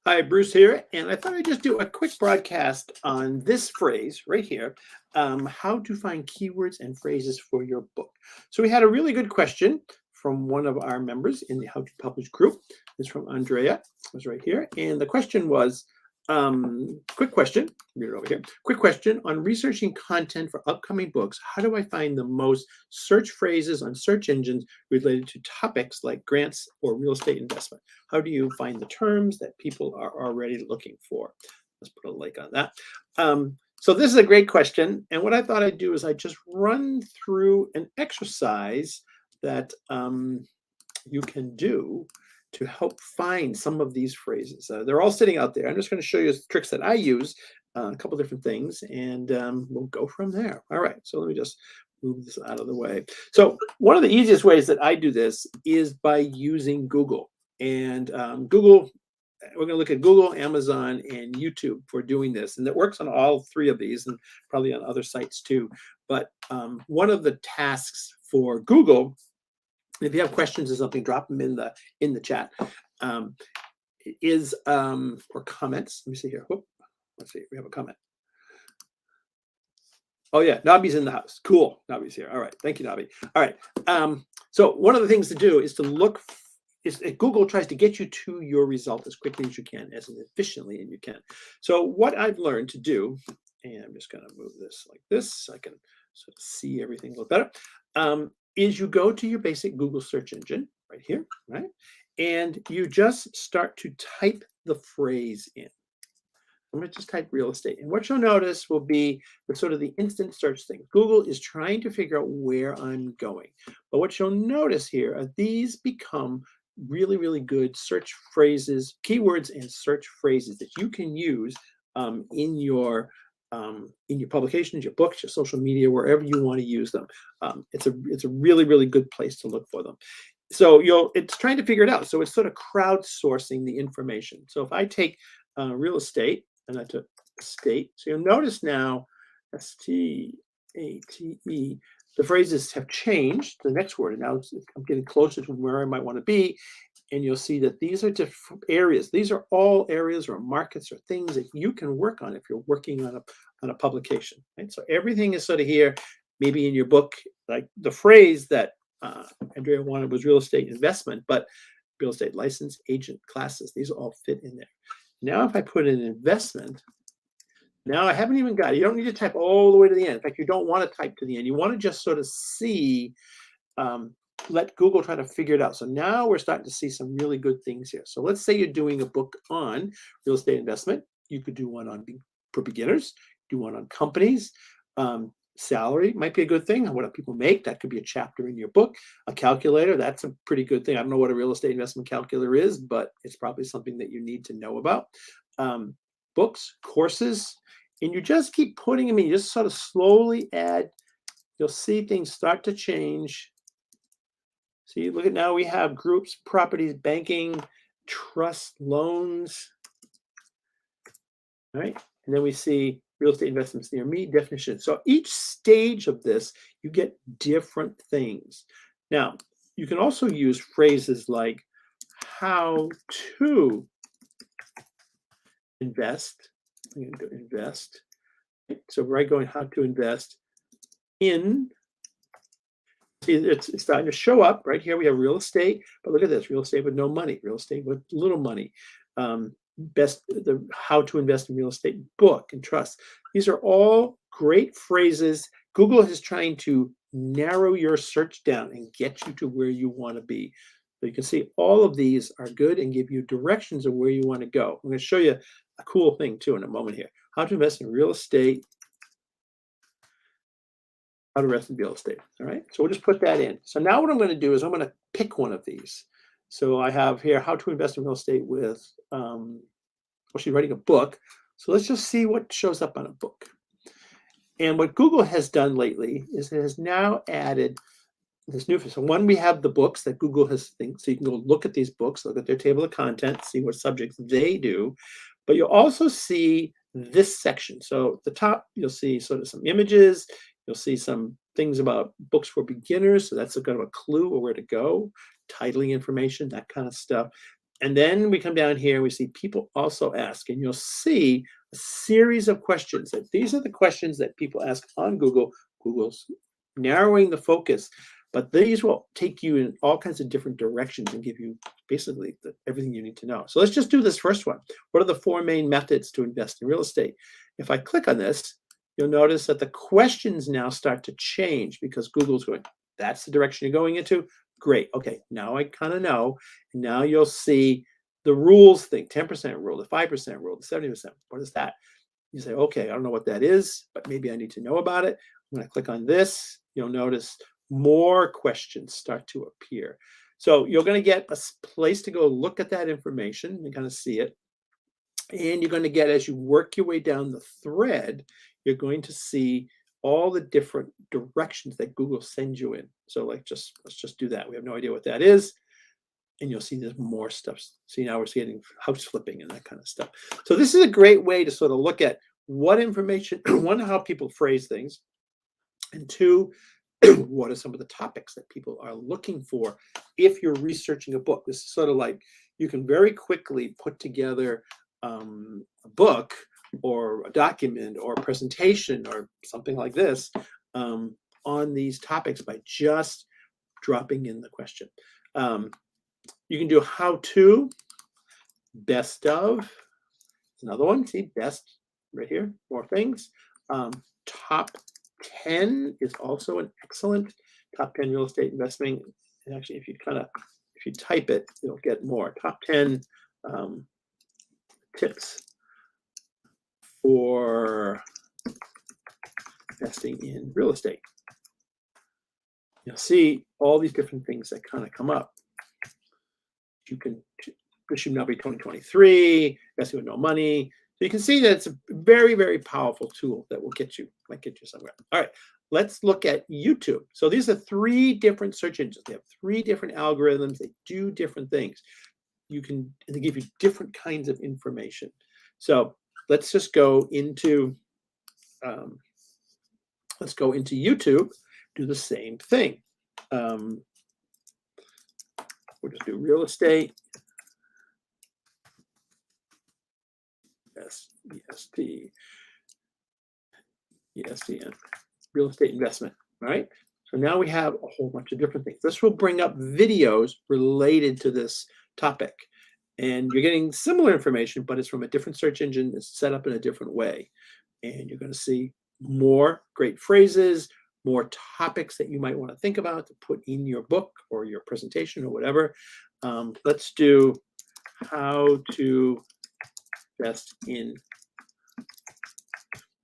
Hi, Bruce here, and I thought I'd just do a quick broadcast on this phrase right here, how to find keywords and phrases for your book. So we had a really good question from one of our members in the How to Publish group. It's from Andrea, it was right here, and the question was, quick question, read it over here. Quick question on researching content for upcoming books. How do I find the most search phrases on search engines related to topics like grants or real estate investment? How do you find the terms that people are already looking for? Let's put a like on that. So this is a great question. And what I thought I'd do is I'd just run through an exercise that you can do to help find some of these phrases. They're all sitting out there. I'm just going to show you tricks that I use, a couple different things, and we'll go from there. All right, so let me just move this out of the way. So one of the easiest ways that I do this is by using Google. And Google, we're going to look at Google, Amazon, and YouTube for doing this. And it works on all three of these and probably on other sites too. But one of the tasks for Google, if you have questions or something, drop them in the chat. Or comments. Let me see here. Whoop. Let's see. We have a comment. Oh yeah, Nabi's in the house. Cool. Nabi's here. All right. Thank you, Nabi. All right. So one of the things to do is to look. Google tries to get you to your result as quickly as you can, as efficiently as you can. So what I've learned to do, and I'm just going to move this like this so I can sort of see everything a little better. Is you go to your basic Google search engine right here, right? And you just start to type the phrase in. I'm going to just type real estate. And what you'll notice will be the sort of the instant search thing. Google is trying to figure out where I'm going. But what you'll notice here are these become really, really good search phrases, keywords and search phrases that you can use in your publications, your books, your social media, wherever you want to use them. It's a really, really good place to look for them. So it's trying to figure it out. So it's sort of crowdsourcing the information. So if I take real estate and I took state, so you'll notice now STATE, the phrases have changed to the next word. And now I'm getting closer to where I might want to be. And you'll see that these are different areas. These are all areas or markets or things that you can work on if you're working on a publication. Right? So everything is sort of here. Maybe in your book, like the phrase that Andrea wanted was real estate investment, but real estate license, agent, classes, these all fit in there. Now, if I put in investment, now I haven't even got it. You don't need to type all the way to the end. In fact, you don't want to type to the end. You want to just sort of see, let Google try to figure it out. So now we're starting to see some really good things here. So let's say you're doing a book on real estate investment. You could do one for beginners, do one on companies. Salary might be a good thing. What do people make? That could be a chapter in your book. A calculator, that's a pretty good thing. I don't know what a real estate investment calculator is, but it's probably something that you need to know about. Books, courses, and you just keep putting them in. You just sort of slowly add. You'll see things start to change. See, look at now we have groups, properties, banking, trust, loans. All right, and then we see real estate investments near me, definition. So each stage of this, you get different things. Now, you can also use phrases like how to invest. I'm going to go invest. So right going how to invest in. See, it's starting to show up right here. We have real estate, but look at this: real estate with no money, real estate with little money. The how to invest in real estate book and trust. These are all great phrases. Google is trying to narrow your search down and get you to where you want to be. So you can see all of these are good and give you directions of where you want to go. I'm going to show you a cool thing too in a moment here. How to invest in real estate. How to invest in real estate. All right. So we'll just put that in. So now what I'm going to do is I'm going to pick one of these. So I have here how to invest in real estate with, well, she's writing a book. So let's just see what shows up on a book. And what Google has done lately is it has now added this new, so one, we have the books that Google has things, so you can go look at these books, look at their table of contents, see what subjects they do. But you'll also see this section. So at the top, you'll see sort of some images. You'll see some things about books for beginners. So that's a kind of a clue of where to go, titling information, that kind of stuff. And then we come down here and we see people also ask, and you'll see a series of questions. That these are the questions that people ask on Google. Google's narrowing the focus, but these will take you in all kinds of different directions and give you basically everything you need to know. So let's just do this first one. What are the 4 main methods to invest in real estate? If I click on this, you'll notice that the questions now start to change because Google's going, that's the direction you're going into. Great. Okay, now I kind of know. And now you'll see the rules thing, 10% rule, the 5% rule, the 70%. What is that? You say, okay, I don't know what that is, but maybe I need to know about it. When I click on this, you'll notice more questions start to appear. So you're going to get a place to go look at that information and kind of see it. And you're going to get, as you work your way down the thread, you're going to see all the different directions that Google sends you in. So let's just do that. We have no idea what that is. And you'll see there's more stuff. See, now we're getting house flipping and that kind of stuff. So this is a great way to sort of look at what information, one, how people phrase things, and 2, what are some of the topics that people are looking for if you're researching a book. This is sort of like you can very quickly put together a book or a document or a presentation or something like this on these topics by just dropping in the question. You can do how to, best of, another one, see, best right here, more things. Top 10 is also an excellent top 10 real estate investing. And actually, if you type it, you'll get more. Top 10 tips for investing in real estate. You'll see all these different things that kind of come up. This should now be 2023, investing with no money. So you can see that it's a very, very powerful tool that will might get you somewhere. All right, let's look at YouTube. So these are 3 different search engines. They have 3 different algorithms. They do different things. They give you different kinds of information. So let's just go into YouTube, do the same thing. We'll just do real estate. ESPN, real estate investment. All right. So now we have a whole bunch of different things. This will bring up videos related to this topic. And you're getting similar information, but it's from a different search engine. It's set up in a different way. And you're going to see more great phrases, more topics that you might want to think about to put in your book or your presentation or whatever. Let's do how to invest in.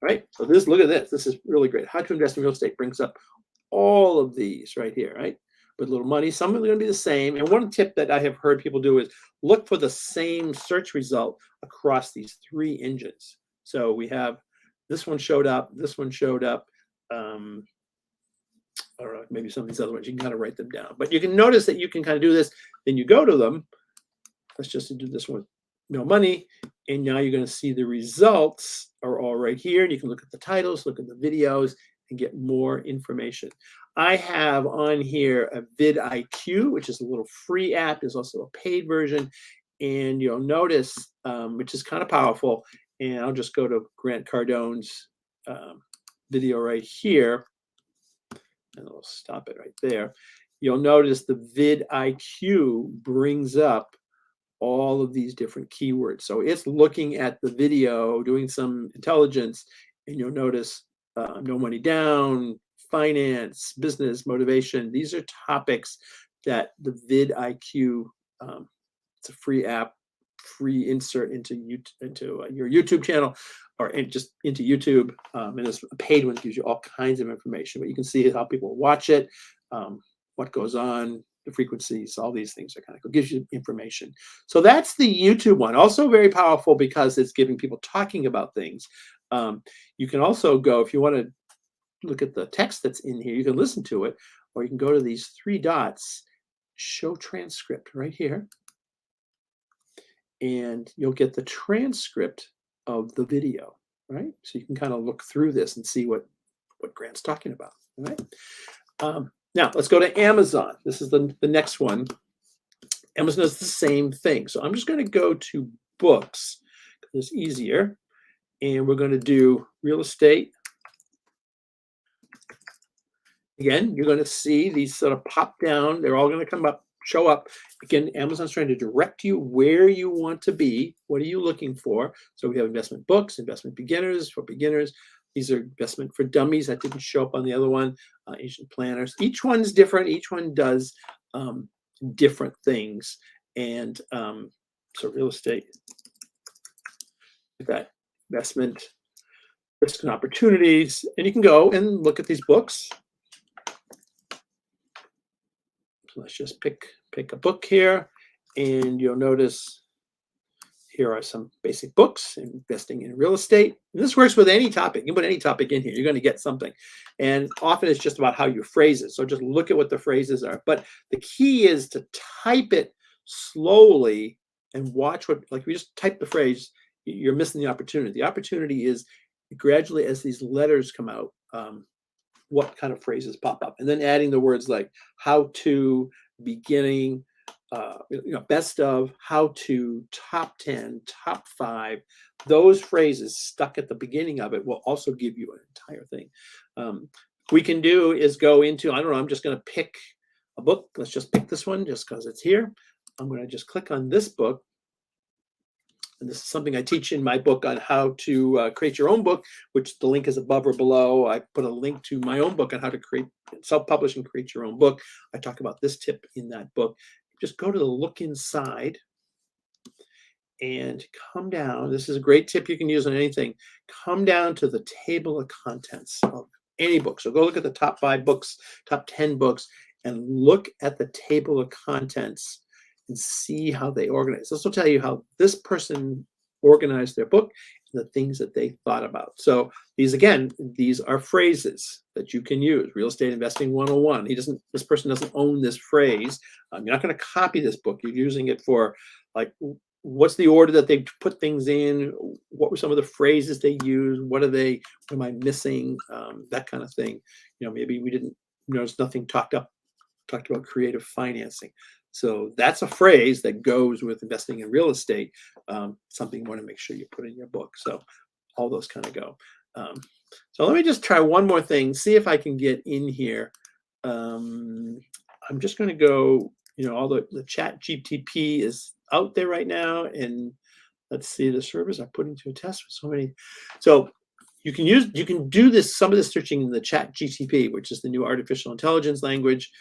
Right. So look at this. This is really great. How to invest in real estate brings up all of these right here, right? With little money. Some of them are going to be the same. And one tip that I have heard people do is look for the same search result across these 3 engines. So we have this one showed up, this one showed up. Or maybe some of these other ones, you can kind of write them down. But you can notice that you can kind of do this. Then you go to them. Let's just do this one, no money. And now you're going to see the results are all right here. And you can look at the titles, look at the videos, and get more information. I have on here a vidIQ, which is a little free app. There's also a paid version. And you'll notice, which is kind of powerful. And I'll just go to Grant Cardone's video right here. And I'll stop it right there. You'll notice the vidIQ brings up all of these different keywords. So it's looking at the video, doing some intelligence, and you'll notice no money down, finance, business, motivation. These are topics that the vidIQ, it's a free app, free insert into your YouTube channel, or just into YouTube. And it's a paid one that gives you all kinds of information, but you can see how people watch it, what goes on, the frequencies, all these things are kind of cool. Gives you information. So that's the YouTube one. Also very powerful because it's giving people talking about things. You can also go, if you want to look at the text that's in here, you can listen to it, or you can go to these 3 dots, show transcript right here. And you'll get the transcript of the video, right? So you can kind of look through this and see what Grant's talking about, right? Now let's go to Amazon. This is the next one. Amazon does the same thing. So I'm just going to go to books because it's easier. And we're going to do real estate. Again, you're going to see these sort of pop down. They're all going to come up, show up. Again, Amazon's trying to direct you where you want to be. What are you looking for? So we have investment books, investment beginners for beginners. These are investment for dummies. That didn't show up on the other one. Ancient planners. Each one's different. Each one does different things. And so real estate, that investment, risks and opportunities. And you can go and look at these books. So let's just pick a book here, and you'll notice here are some basic books, investing in real estate. And this works with any topic. You can put any topic in here, you're going to get something. And often it's just about how you phrase it. So just look at what the phrases are. But the key is to type it slowly and watch what, like, if you just type the phrase, you're missing the opportunity. The opportunity is gradually as these letters come out, what kind of phrases pop up, and then adding the words like how to, beginning, best of, how to, top 10, top 5. Those phrases stuck at the beginning of it will also give you an entire thing. We can do is go into, I don't know, I'm just going to pick a book. Let's just pick this one just because it's here. I'm going to just click on this book. And this is something I teach in my book on how to create your own book, which the link is above or below. I put a link to my own book on how to create, self-publish and create your own book. I talk about this tip in that book. Just go to the look inside and come down. This is a great tip you can use on anything. Come down to the table of contents of any book. So go look at the top 5 books, top 10 books, and look at the table of contents and see how they organize. This will tell you how this person organized their book and the things that they thought about. So these, again, these are phrases that you can use. Real estate investing 101. This person doesn't own this phrase. You're not going to copy this book. You're using it for, like, what's the order that they put things in? What were some of the phrases they use? What am I missing? That kind of thing. Maybe we didn't notice nothing talked about creative financing. So that's a phrase that goes with investing in real estate, something you want to make sure you put in your book. So all those kind of go. So let me just try one more thing, see if I can get in here. I'm just going to go, all the chat GTP is out there right now. And let's see, the servers are putting to a test with so many. So you can do this, some of this searching in the chat GTP, which is the new artificial intelligence language.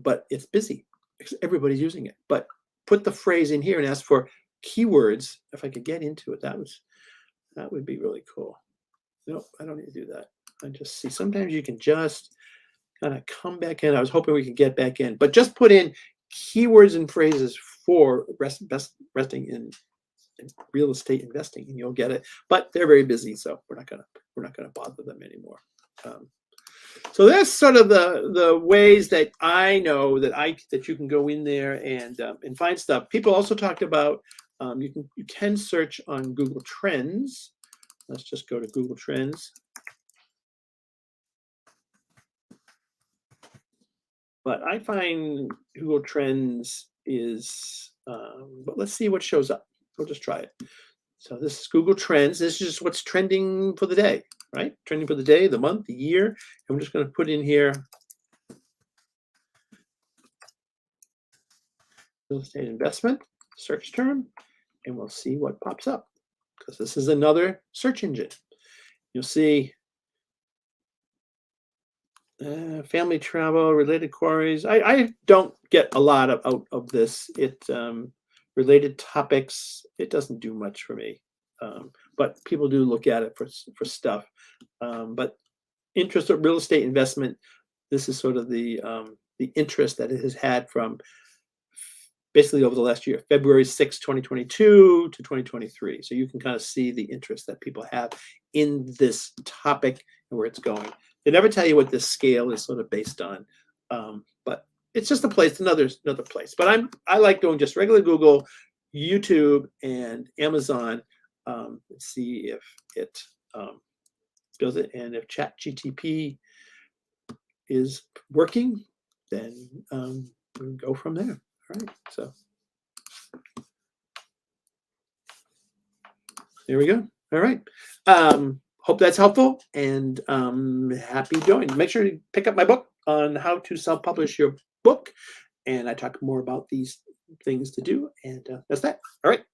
But it's busy because everybody's using it. But put the phrase in here and ask for keywords. If I could get into it, that would be really cool. Nope, I don't need to do that. I just see sometimes you can just kind of come back in. I was hoping we could get back in, but just put in keywords and phrases for resting in real estate investing, and you'll get it. But they're very busy, so we're not gonna bother them anymore. So that's sort of the ways that I know that you can go in there and find stuff. People also talked about you can search on Google Trends. Let's just go to Google Trends. But I find Google Trends is, but let's see what shows up. We'll just try it. So this is Google Trends. This is just what's trending for the day, right? Trending for the day, the month, the year. And I'm just going to put in here real estate investment, search term, and we'll see what pops up, because this is another search engine. You'll see family travel, related queries. I don't get a lot out of this. It related topics, it doesn't do much for me, but people do look at it for stuff. But interest of real estate investment, this is sort of the interest that it has had from basically over the last year, February 6, 2022 to 2023. So you can kind of see the interest that people have in this topic and where it's going. They never tell you what this scale is sort of based on, but it's just a place, another place. But I like doing just regular Google, YouTube, and Amazon. Let's see if it does it, and if ChatGTP is working, then go from there. All right. So there we go. All right. Hope that's helpful, and happy doing. Make sure you pick up my book on how to self-publish your book, and I talk more about these things to do, and that's that. All right.